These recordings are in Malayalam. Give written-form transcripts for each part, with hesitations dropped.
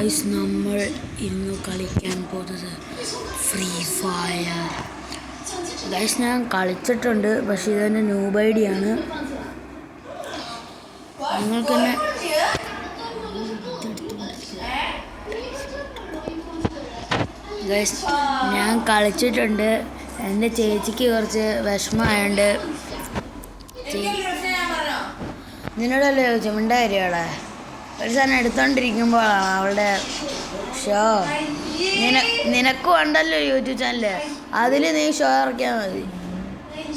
ഗൈസ് നമ്മൾ ഇന്ന് കളിക്കാൻ പോകുന്നത് ഫ്രീ ഫയർ. ഗൈസ് ഞാൻ കളിച്ചിട്ടുണ്ട്, പക്ഷേ ഇതെൻ്റെ ന്യൂബ് ഐഡിയാണ്. നിങ്ങൾക്ക് തന്നെ ഗൈസ് ഞാൻ കളിച്ചിട്ടുണ്ട്. എൻ്റെ ചേച്ചിക്ക് കുറച്ച് വിഷമമായുണ്ട്. നിന്നോടല്ലേ ചോദിച്ചു മിണ്ടായിരിക്കവിടെ ഒരു സാധനം എടുത്തോണ്ടിരിക്കുമ്പോഴാണ് അവളുടെ ഷോ. നിനക്കും ഉണ്ടല്ലോ യൂട്യൂബ് ചാനല്, അതിൽ നീ ഷോ ഇറക്കിയാൽ മതി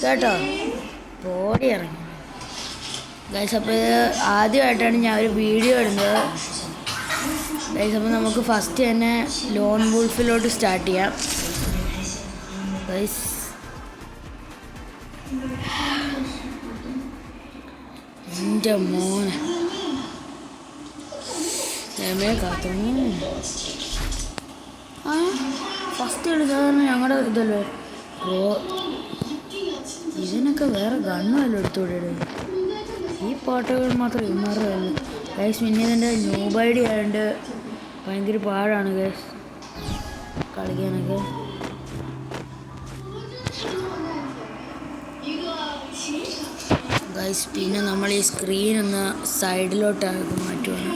കേട്ടോ. പോടി ഇറങ്ങി ഗൈസ്. അപ്പോൾ ഇത് ആദ്യമായിട്ടാണ് ഞാൻ ഒരു വീഡിയോ ഇടുന്നത് ഗൈസ്. അപ്പോൾ നമുക്ക് ഫസ്റ്റ് തന്നെ ലോൺ വൂൾഫിലോട്ട് സ്റ്റാർട്ട് ചെയ്യാം ഗൈസ്. എൻ്റെ മോനെ കാത്തുന്നു. ഫസ്റ്റ് സാധാരണ ഞങ്ങളുടെ ഇതല്ലേ ബ്രോ, ഇതിനൊക്കെ വേറെ ഗണ്ണുമല്ലോ എടുത്തുവിടേ. ഈ പാട്ടുകൾ മാത്രം ഇമാറുള്ളൂ ഗൈസ്. പിന്നെ ഇതിൻ്റെ ന്യൂബ് ഐഡി ആയതുകൊണ്ട് ഭയങ്കര പാടാണ് ഗൈസ് കളിക്കാനൊക്കെ. ഗൈസ് പിന്നെ നമ്മൾ ഈ സ്ക്രീൻ ഒന്ന് സൈഡിലോട്ടാക്കി മാറ്റുവാണ്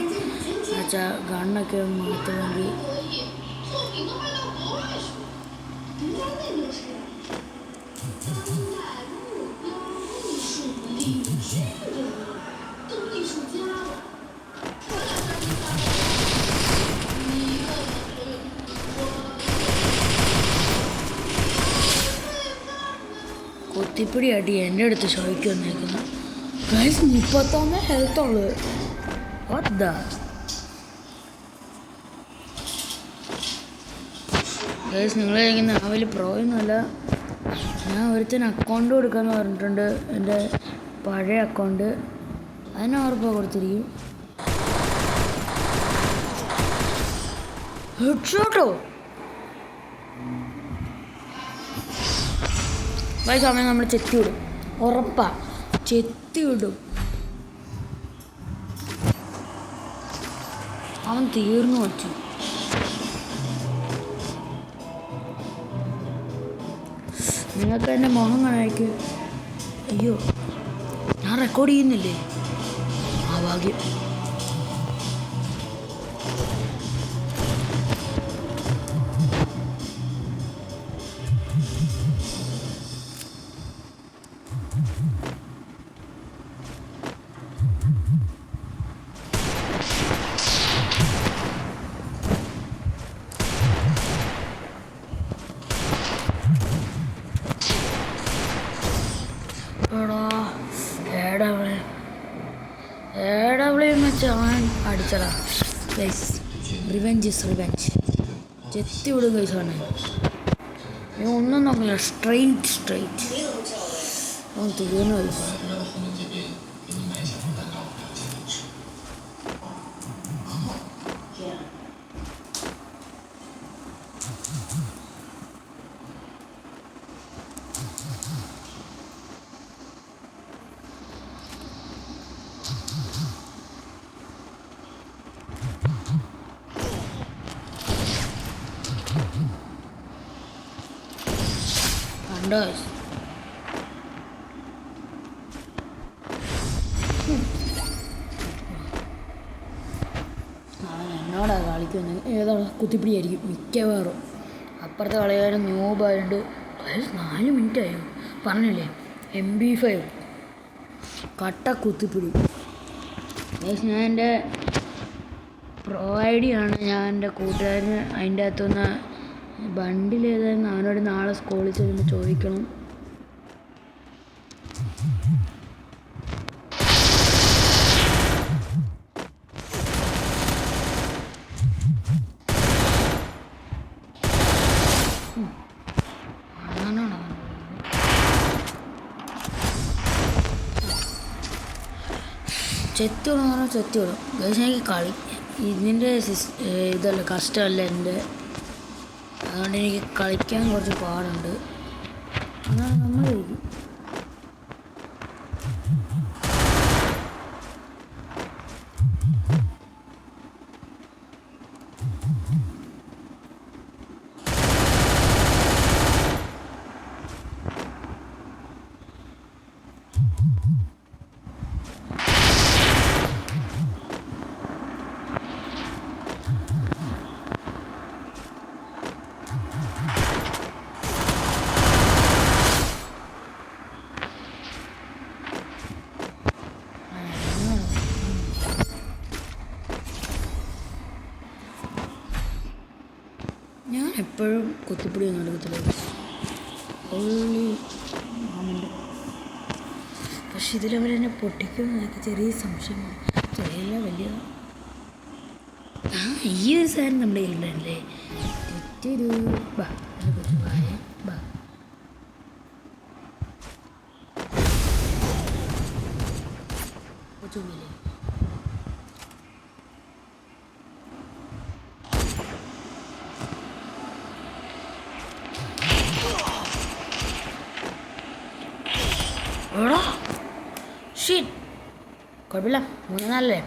എന്നുവെച്ചാൽ ഗണ്ണൊക്കെ ഒന്ന് മാറ്റുമെങ്കിൽ. കുത്തിപ്പിടിയായിട്ട് എൻ്റെ അടുത്ത് ഷോയ്ക്ക് വന്നേക്കുന്നു ഗൈസ്. 31 ഹെൽത്തുള്ളൂ. ഗൈസ് നിങ്ങൾ കഴിക്കുന്ന ആ വലിയ പ്രോയൊന്നുമല്ല. ഞാൻ ഒരുത്തന് അക്കൗണ്ട് കൊടുക്കാമെന്ന് പറഞ്ഞിട്ടുണ്ട്, എൻ്റെ പഴയ അക്കൗണ്ട്. അതിന് 100 രൂപ കൊടുത്തിരിക്കും. ഹെഡ്ഷോട്ടോ ഈ സമയം നമ്മൾ ചെത്തി വിടും, ഉറപ്പാ ചെത്തി വിടും. അവൻ തീർന്നു വച്ചു. നിങ്ങൾക്ക് എൻ്റെ മുഖം കാണാക്ക്. അയ്യോ ഞാൻ റെക്കോർഡ് ചെയ്യുന്നില്ലേ, ആ ഭാഗ്യം. അവൻ അടിച്ചടാ ഗൈസ്. Revenge is revenge. ചെത്തി വിടും ഗൈസ്. അവനെ ഒന്നും നോക്കില്ല, സ്ട്രെയിറ്റ് അവൻ തീർന്നു ഗൈസ്. അവൻ എന്നോടാ കളിക്കുന്നത്. ഏതാണ് കുത്തിപ്പിടിയായിരിക്കും മിക്കവാറും. അപ്പുറത്തെ കളിക്കാരൻ ന്യൂബായിട്ട് 4 മിനിറ്റായോ പറഞ്ഞില്ലേ. MP5 കട്ട കുത്തിപ്പിടി. ഞാൻ എൻ്റെ പ്രോ ഐഡിയാണ്. ഞാൻ എൻ്റെ കൂട്ടുകാരന് അതിൻ്റെ അകത്തുനിന്ന് ബണ്ടിൽ ഏതായിരുന്നു അവനോട് നാളെ സ്കൂളിൽ ചെല്ലുമ്പോൾ ചോദിക്കണം. ചെത്തിവിടും പറഞ്ഞാൽ ചെത്തിവിടും ഗൈസ്. എനിക്ക് കളി ഇതിൻ്റെ ഇതല്ല, കഷ്ടമല്ല എൻ്റെ. അതുകൊണ്ട് എനിക്ക് കളിക്കാൻ കുറച്ച് പാടുണ്ട്. അതാണ് നമ്മൾ കഴിക്കും. ഞാൻ എപ്പോഴും കുത്തിപ്പിടി ഒന്നും എടുക്കത്തില്ല. ഉള്ളി മാമുണ്ട്. പക്ഷെ ഇതിലവരെന്നെ പൊട്ടിക്കുമെന്ന് എനിക്ക് ചെറിയ സംശയമാണ്. ചെറിയ വലിയ ഈ ഒരു സാധനം നമ്മുടെ കയ്യിലുണ്ടല്ലേ. ചുമ്മില്ലേ ഷീറ്റ് കുഴപ്പമില്ല. 3-4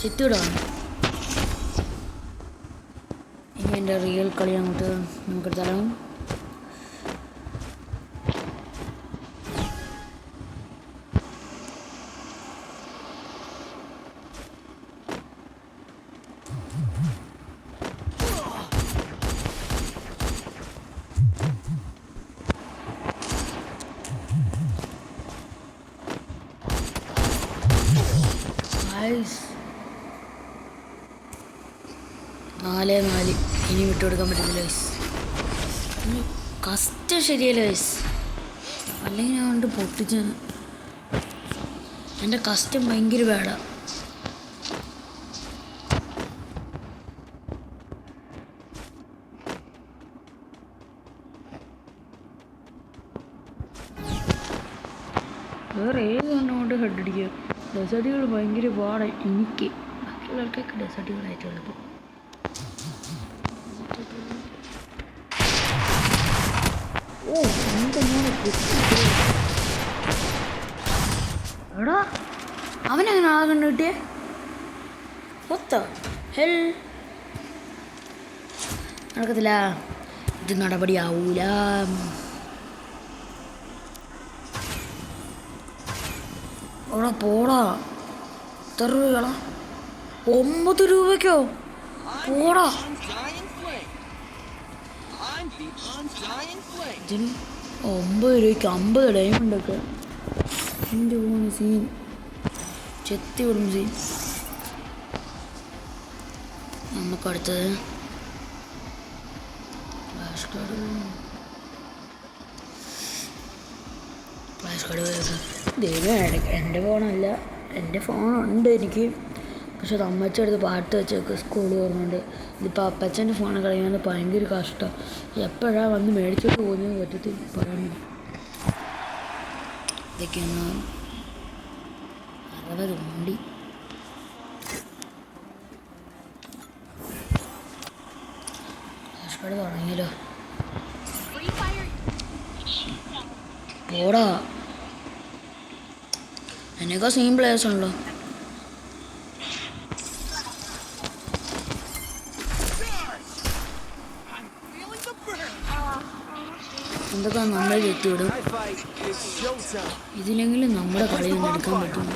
ചിത്തിവിടാണ്. ഇനി എൻ്റെ റിയൽ കളി അങ്ങോട്ട് നമുക്കെടുത്താലും ഗൈസ് 4-4 ഇനി വിട്ടുകൊടുക്കാൻ പറ്റില്ല ഗൈസ്. കസ്റ്റം ശരിയല്ല ഗൈസ്, അല്ലെങ്കിൽ ഞാൻ കൊണ്ട് പൊട്ടിച്ചാണ്. എൻ്റെ കസ്റ്റം ഭയങ്കര ബാഡാണ്. വേറെ ഏത് കണ്ടുകൊണ്ട് ഹെഡ് അടിക്കുക. ഡെസേർട്ടുകൾ ഭയങ്കര പാടായി എനിക്ക്. ബാക്കിയുള്ള ആൾക്കാർക്ക് ഡെസേർട്ടുകളായിട്ടുള്ളപ്പോൾ എടാ അവനെങ്ങനെ ആ കണ്ടു കിട്ടിയേ? ഒത്ത ഹെൽ നടക്കത്തില്ല, ഇത് നടപടിയാവൂല. ഓടാ പോടാ. എത്ര രൂപകളാ? 9 രൂപയ്ക്കോ? പോടാ. ഇതിന് 9 രൂപയ്ക്ക് 50 ഡയമണ്ടൊക്കെ. എൻ്റെ പോകുന്ന സീൻ ചെത്തി വിടും സീൻ. നമുക്കടുത്തത് ഫ്ലാഷ് കാർഡ്. ഫ്ലാഷ് കാർഡ് ദൈവം എൻ്റെ ഫോണല്ല, എൻ്റെ ഫോണുണ്ട് എനിക്ക്. പക്ഷെ അത് അമ്മച്ചെടുത്ത് പാട്ട് വെച്ചൊക്കെ സ്കൂൾ ഓർമ്മയുണ്ട്. ഇതിപ്പോൾ അപ്പച്ചൻ്റെ ഫോൺ കളയുന്നത് ഭയങ്കര കഷ്ടം. എപ്പോഴാണ് വന്ന് മേടിച്ചിട്ട് പോകുന്നത് പറ്റത്തിൽ പറയുന്നു. ഇതൊക്കെയാണ് 60 ഉണ്ടി. ഫ്ലാഷ് കാർഡ് തുടങ്ങിയല്ലോ. പോടാ. എന്നൊക്കെ സെയിം പ്ലേയേഴ്സ് ഉണ്ടല്ലോ. എന്തൊക്കെ നമ്മൾ ചെത്തിവിടും. ഇതിലെങ്കിലും നമ്മുടെ കളി ഒന്ന് എടുക്കാൻ പറ്റും.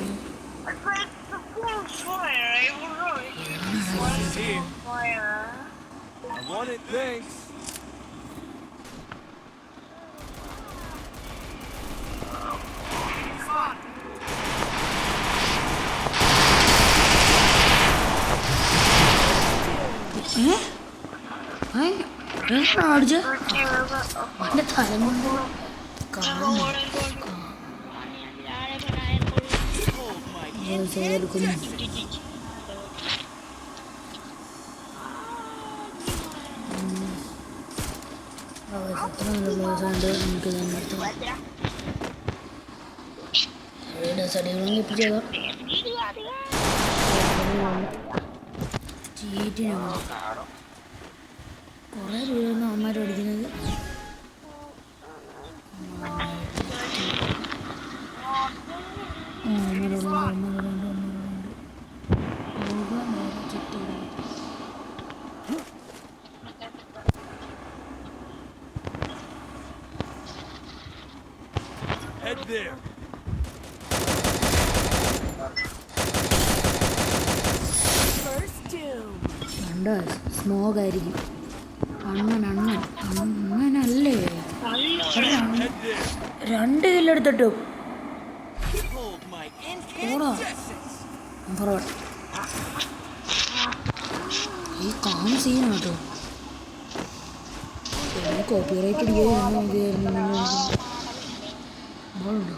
അടിച്ച് എൻ്റെ തലം കൊണ്ട് എടുക്കുന്നു. നമുക്ക് ഡെസടികളൊന്നും എത്തിച്ചേക്കാം. ചീറ്റിനാണ് കുറേ രൂപയൊന്നും അമ്മമാർ പഠിക്കുന്നത്. സ്മോഗ് ആയിരിക്കും. അങ്ങനല്ലേ 2 കില്ലെടുത്തിട്ടു. ഈ കാം സീനാണ് കേട്ടോ. കോപ്പിറൈറ്റ് അടിക്കാതിരുന്നു മതിയായിരുന്നു. ബോളുണ്ടോ?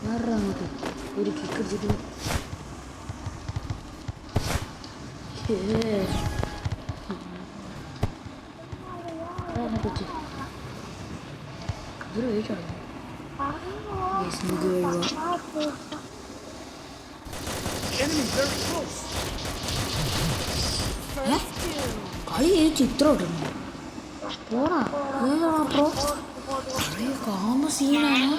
വേറെ അങ്ങോട്ട് ഒരു കിക്ക് അടിച്ചിട്ട് കൊച്ചു ഒരു വഴിക്കാണ് കളി ചിത്രം ഇട്ടുണ്ട്. പോടാ ബ്രോ, കാമ സീനാണ്.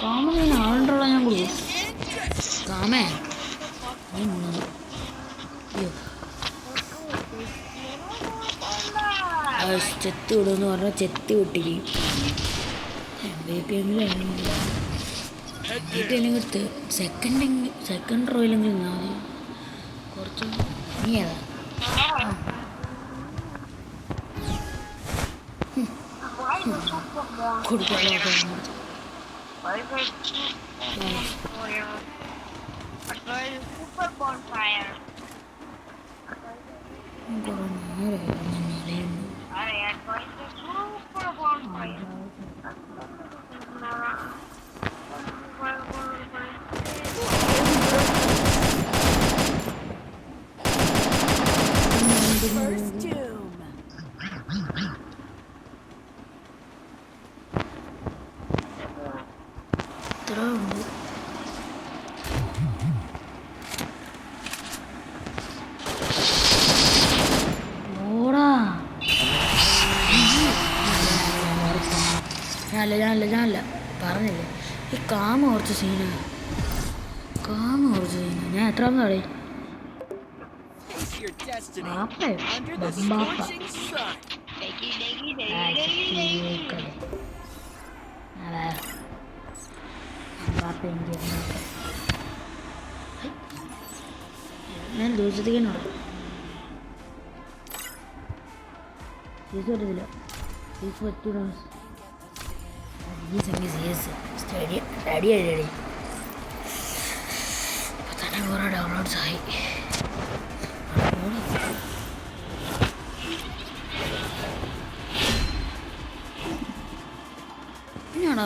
കാമ സീൻ ആളുണ്ടല്ലോ. ഞാൻ കൊടുക്കും കാമേ. ചെത്ത് വിടുമെന്ന് പറഞ്ഞാൽ ചെത്ത് വിട്ടിരിക്കും. എടുത്ത് സെക്കൻഡ് റോയിലെങ്കിൽ നിന്നാൽ മതി. കുറച്ച് നീ ഏതാ കൊടുക്കാനൊക്കെ ഞാനല്ല പറഞ്ഞില്ലേ ഈ കാമ കുറച്ച് സീനാണ്. ഞാൻ എത്രാമത് കളി ഞാൻ ദിവസത്തേക്കാണ് പറ്റില്ല. റെഡി ഇപ്പം തന്നെ കുറേ ഡൗൺലോഡ്സ് ആയി. പിന്നെയാണോ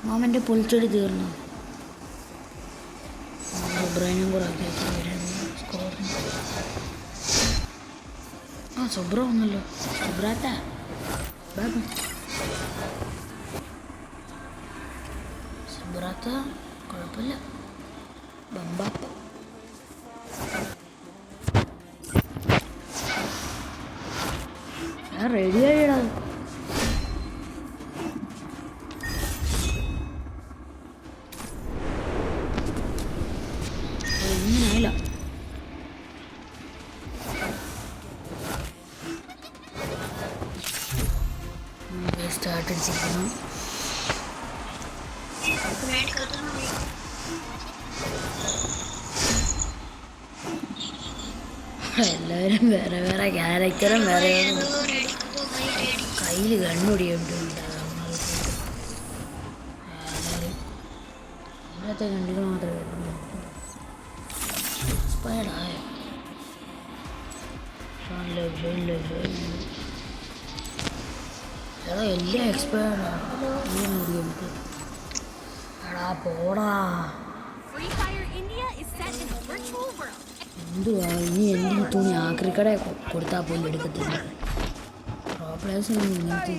മോമൻ്റെ പൊളിച്ചെടി തീർന്നു. സുബ്രനും കൂടെ സുബ്ര വന്നല്ലോ. സുബ്രാത്ത കുഴപ്പമില്ല. ബമ്പാപ്പ റെഡി ആയിടാ. ഇങ്ങനായില്ല. സ്റ്റാർട്ട് അടിച്ചിരിക്കണം. എല്ലാവരും വേറെ വേറെ ക്യാരക്ടറും വേറെ കയ്യിൽ കണ്ണുടിയുണ്ട്. ഇന്നത്തെ കണ്ടികൾ മാത്രമേ എക്സ്പയർഡായ എടാ എല്ലാം എക്സ്പയർഡാണ്. എടാ പോടാ. എന്തുവാ ഇനി എന്ത് തുണി ആക്രിക്കട കൊടുത്താൽ പോലും എടുക്കത്തില്ല. പ്രോ പ്ലേയേഴ്സിനൊന്നും ഇങ്ങനത്തെ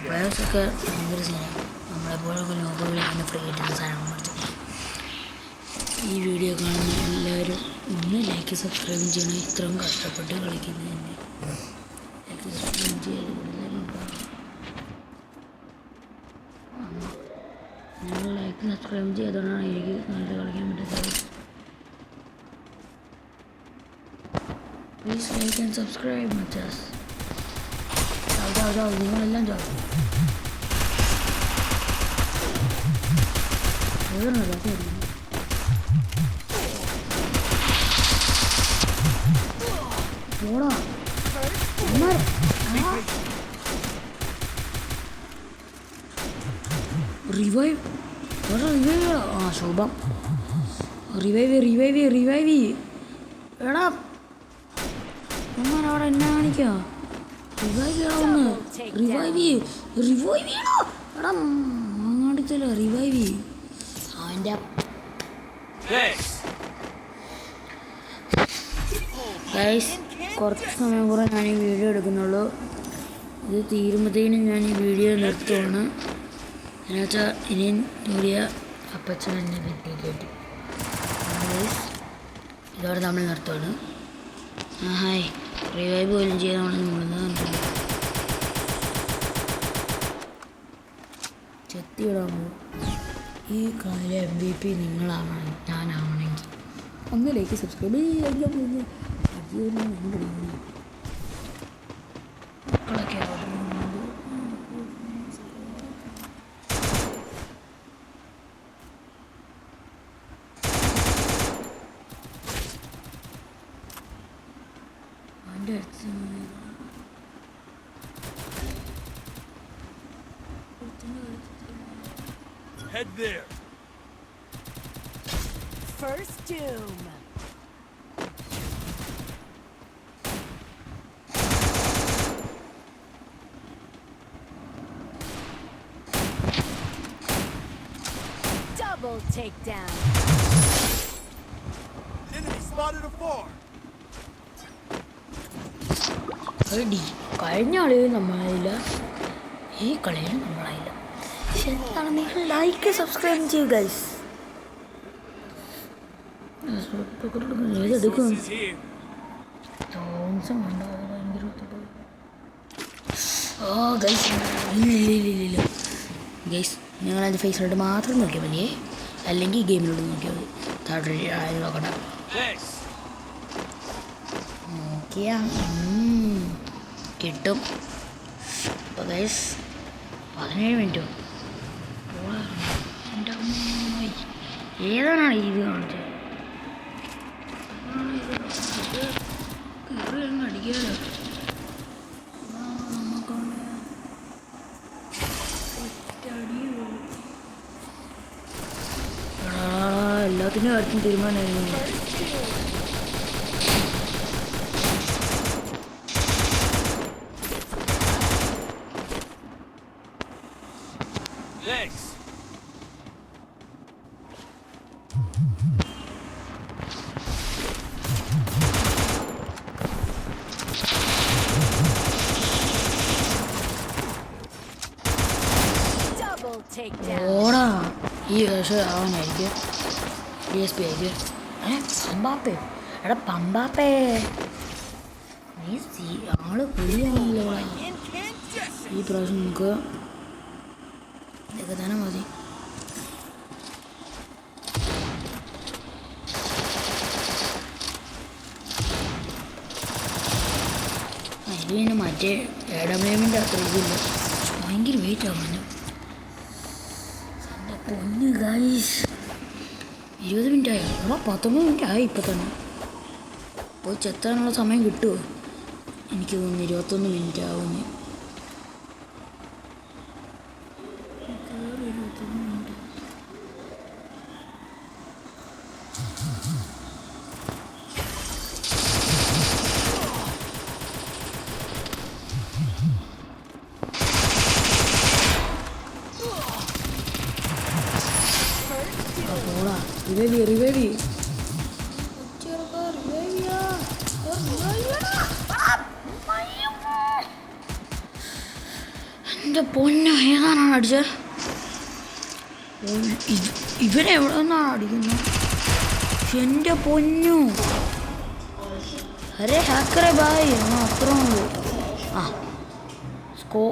പ്ലേയേഴ്സൊക്കെ ഭയങ്കര സീനാണ്. നമ്മളെപ്പോഴൊക്കെ നോക്കുമ്പോൾ അങ്ങനെ ഫ്രീ കിട്ടുന്ന സാധനങ്ങൾ പഠിച്ചു. ഈ വീഡിയോ കാണുന്ന എല്ലാവരും ഒന്ന് ലൈക്ക് സബ്സ്ക്രൈബ് ചെയ്യണം. ഇത്രയും കഷ്ടപ്പെട്ട് കളിക്കുന്നതിന് ലൈക്ക് സബ്സ്ക്രൈബ് ചെയ്ത് നിങ്ങൾ ലൈക്ക് സബ്സ്ക്രൈബ് ചെയ്തോണ്ടാണ് എനിക്ക് നല്ലത് കളിക്കാൻ പറ്റുന്നത്. പ്ലീസ് ലൈക്ക് ആൻഡ് സബ്സ്ക്രൈബ് മച്ചാസ്. ചാവ് നിങ്ങളെല്ലാം ചാവും. പോടാ റിവൈവ് ആ ശുഭം റിവൈവ് എടാ അവിടെ എന്നാ കാണിക്കാ റിവൈവ് എടാ കാണിച്ചല്ലോ റിവൈവ് അവൻ്റെ ഗൈസ് കുറച്ച് സമയം കൂടെ ഞാൻ ഈ വീഡിയോ എടുക്കുന്നുള്ളൂ. ഇത് തീരുമ്പോഴത്തേനും ഞാൻ ഈ വീഡിയോ നിർത്തുവാണ്. എന്നുവെച്ചാൽ ഇനിയും കൂടിയ അപ്പച്ചൻ എന്നെ പറ്റിയിട്ട് ഇതോടെ നമ്മൾ നിർത്തുവാണ്. ഹായ് റിവൈവ് പോലും ചെയ്ത് നമ്മൾ മുഴുന്നത് ചെത്തിയിടാൻ പോകും. ഈ കളിയിലെ MVP നിങ്ങളാവണം, ഞാനാവണമെങ്കിൽ ഒന്ന് ലൈക്ക് സബ്സ്ക്രൈബ് ചെയ്യാൻ പോകുന്നു. മക്കളൊക്കെ എൻ്റെ അടുത്ത് Head there. First doom. Double takedown. Enemy spotted a four. Ready. കഴിഞ്ഞ കളിയിൽ നമ്മളായില്ല, ഈ കളിയിൽ നമ്മളായില്ല. പക്ഷെ എന്താണ് നിങ്ങൾ ലൈക്ക് സബ്സ്ക്രൈബ് ചെയ്യൂ ഗൈസ്. ഏതെടുക്കും തോംസം ഉണ്ടോ? അത് ഭയങ്കര ഗൈസ് ഇല്ല ഗൈസ് നിങ്ങളതിൻ്റെ ഫേസിലോട്ട് മാത്രം നോക്കിയാൽ മതിയേ, അല്ലെങ്കിൽ ഗെയിമിലോട്ട് നോക്കിയാൽ മതി. താഴെ നോക്കണ്ട നോക്കിയാ കിട്ടും. അപ്പോൾ ഗൈസ് 17 മിനിറ്റോ എൻ്റെ അമ്മായി ഏതാണ് ഇത് കാണിച്ചത്? കയറി അങ്ങ് അടിക്കാലോ. എല്ലാത്തിനും കാര്യത്തിനും തീരുമാനമായിരുന്നു. Thanks. Double takedown. ഓടാ ഈ വേഷം ആവാനായിരിക്കും DSP ആയിരിക്കും. പമ്പാപ്പേ എടാ പമ്പാപ്പേ നീ ആള് പുലിയാണല്ലോ. ഈ പ്രാവശ്യം നമുക്ക് ഇതൊക്കെ തന്നെ മതി. ഇത് പിന്നെ മറ്റേ AWMൻ്റെ അത്ര ഇതില്ല, ഭയങ്കര വെയിറ്റ് ആവുന്നു. എൻ്റെ പൊന്ന് ഗൈസ് 20 മിനിറ്റ് ആയി. നമ്മൾ 19 മിനിറ്റ് ആയി ഇപ്പം തന്നെ. പോയി ചെത്താനുള്ള സമയം കിട്ടുമോ? എനിക്ക് തോന്നുന്നു 21 മിനിറ്റ് ആവുന്നു. റിവൈവ് എൻ്റെ പൊന്നോ ഏതാണ് അടിച്ചത്? ഇവരെവിടെ നിന്നാണ് അടിക്കുന്നത്? എൻ്റെ പൊന്നു അരേ ഹാക്കറെ ബായ് അത്ര ഉള്ളൂ. ആ സ്കോ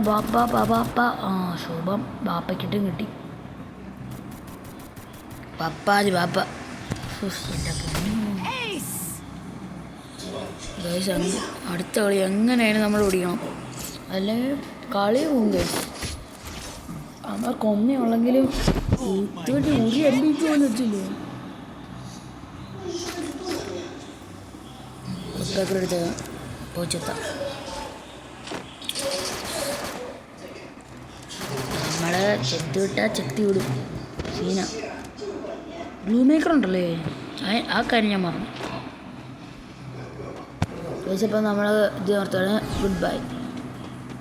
ബാപ്പ ആ ശുഭം ബാപ്പയ്ക്കിട്ടും കിട്ടി. പപ്പാതി ബാപ്പ എൻ്റെ പൊന്നു ഗൈസ്. അടുത്ത കളി എങ്ങനെയാണ് നമ്മൾ ഓടിക്കണം, അല്ലെങ്കിൽ കളി പോകും ഗൈസ്. നമ്മൾ കൊമ്മയുള്ളെങ്കിലും ഇതുവരെ ഒരു എല്ലിക്ക് പോലും വെച്ചില്ലേ. കുത്തേക്കർ എടുത്ത് പോച്ചെത്താം. നമ്മൾ ചെത്തി വിട്ടാൽ ചെത്തി വിടും സീന. ബ്ലൂ മേക്കർ ഉണ്ടല്ലേ, ആ കാര്യം ഞാൻ മറന്നു. ഇപ്പം നമ്മൾ ഇത് നിർത്തുകയാണ്. Good bye.